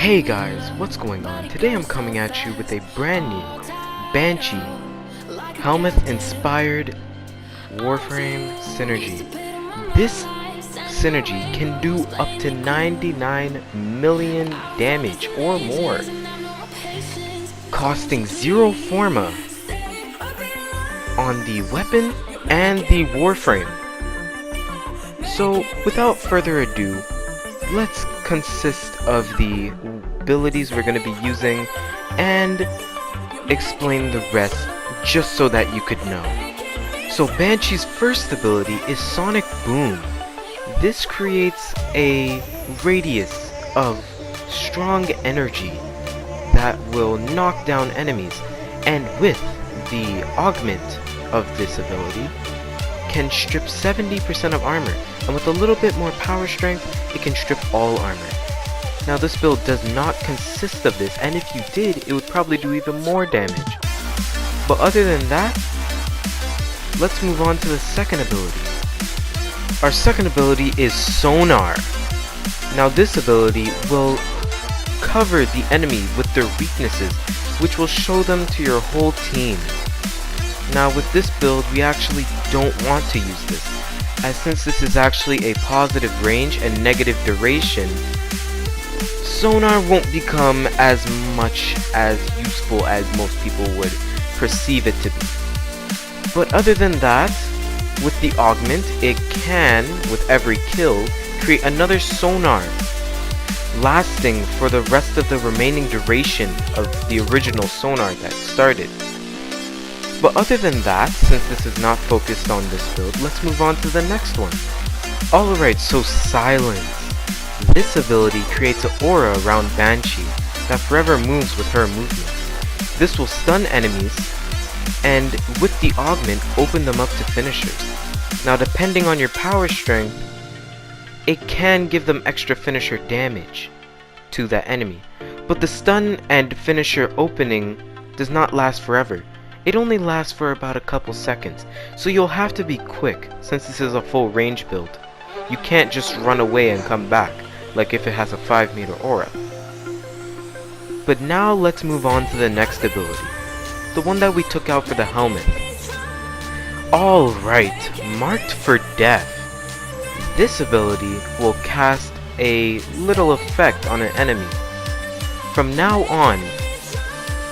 Hey guys, what's going on? Today I'm coming at you with a brand new Banshee helminth inspired Warframe synergy. This synergy can do up to 99 million damage or more, costing 0 forma on the weapon and the Warframe. So without further ado, let's consist of the abilities we're going to be using and explain the rest just so that you could know. So Banshee's first ability is Sonic Boom. This creates a radius of strong energy that will knock down enemies, and with the augment of this ability can strip 70% of armor, and with a little bit more power strength it can strip all armor. Now this build does not consist of this, and if you did, it would probably do even more damage. But other than that, let's move on to the second ability. Our second ability is Sonar. Now this ability will cover the enemy with their weaknesses, which will show them to your whole team. Now with this build, we actually don't want to use this, as since this is actually a positive range and negative duration, Sonar won't become as much as useful as most people would perceive it to be. But other than that, with the augment, it can, with every kill, create another Sonar, lasting for the rest of the remaining duration of the original Sonar that started. But other than that, since this is not focused on this build, let's move on to the next one. Alright, so Silence. This ability creates an aura around Banshee that forever moves with her movement. This will stun enemies, and with the augment, open them up to finishers. Now depending on your power strength, it can give them extra finisher damage to that enemy. But the stun and finisher opening does not last forever. It only lasts for about a couple seconds, so you'll have to be quick since this is a full range build. You can't just run away and come back, like if it has a 5-meter aura. But now let's move on to the next ability, the one that we took out for the helminth. Alright, Marked for Death. This ability will cast a little effect on an enemy. From now on,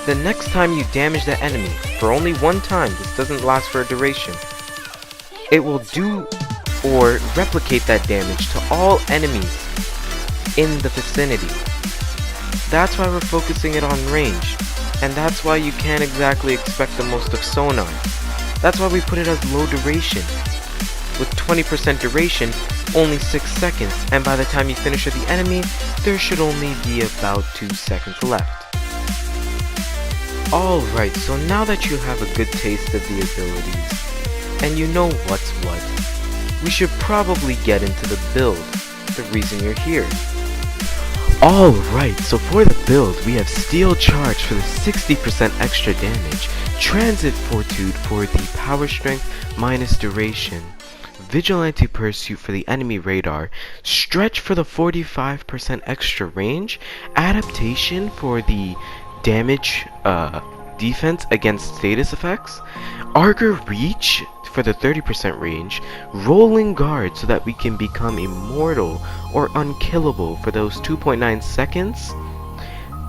the next time you damage that enemy, for only one time, this doesn't last for a duration, it will do or replicate that damage to all enemies in the vicinity. That's why we're focusing it on range, and that's why you can't exactly expect the most of Sonar. That's why we put it as low duration. With 20% duration, only 6 seconds, and by the time you finish with the enemy, there should only be about 2 seconds left. Alright, so now that you have a good taste of the abilities, and you know what's what, we should probably get into the build, the reason you're here. Alright, so for the build, we have Steel Charge for the 60% extra damage, Transit Fortitude for the power strength minus duration, Vigilante Pursuit for the enemy radar, Stretch for the 45% extra range, Adaptation for the damage defense against status effects, Arger Reach for the 30% range, Rolling Guard so that we can become immortal or unkillable for those 2.9 seconds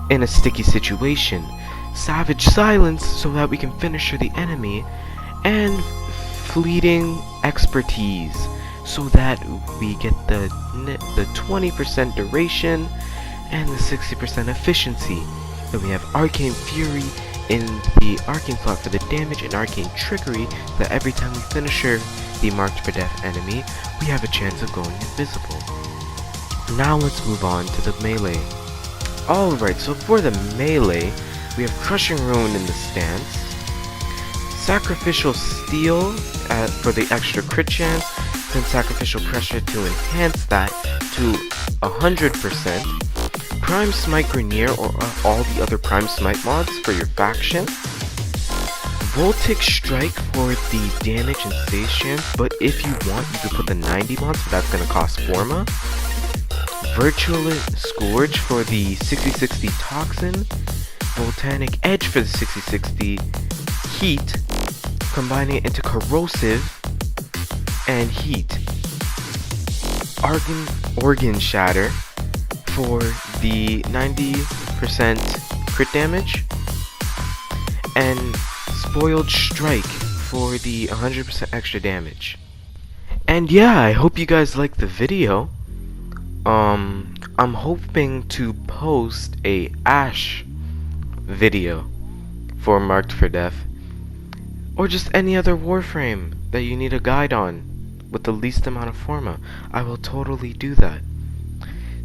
in a sticky situation, Savage Silence so that we can finish the enemy, and Fleeting Expertise so that we get the 20% duration and the 60% efficiency. Then we have Arcane Fury in the Arcane slot for the damage, and Arcane Trickery so that every time we finish the Marked for Death enemy, we have a chance of going invisible. Now let's move on to the melee. Alright, so for the melee, we have Crushing Ruin in the stance, Sacrificial Steel for the extra crit chance, then Sacrificial Pressure to enhance that to 100%, Prime Smite Grenier or all the other Prime Smite mods for your faction, Voltic Strike for the damage and stage chance, but if you want, you can put the 90 mods, but that's going to cost forma. Virtualist Scourge for the 6060 Toxin, Volcanic Edge for the 6060 Heat, combining it into Corrosive and Heat. Organ Shatter for the 90% crit damage, and Spoiled Strike for the 100% extra damage. And yeah, I hope you guys liked the video. I'm hoping to post a Ash video for Marked for Death, or just any other Warframe that you need a guide on with the least amount of forma. I will totally do that.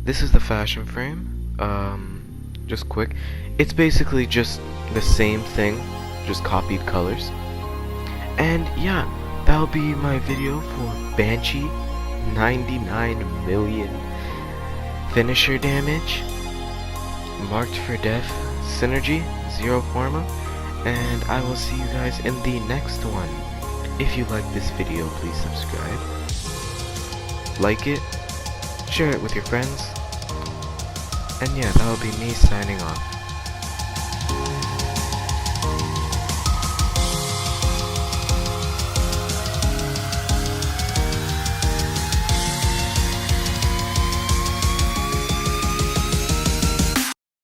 This is the fashion frame. Just quick. It's basically just the same thing, just copied colors. And yeah, that'll be my video for Banshee, 99 million finisher damage, Marked for Death synergy, 0 forma, and I will see you guys in the next one. If you like this video, please subscribe, like it, share it with your friends, and yeah, that'll be me signing off.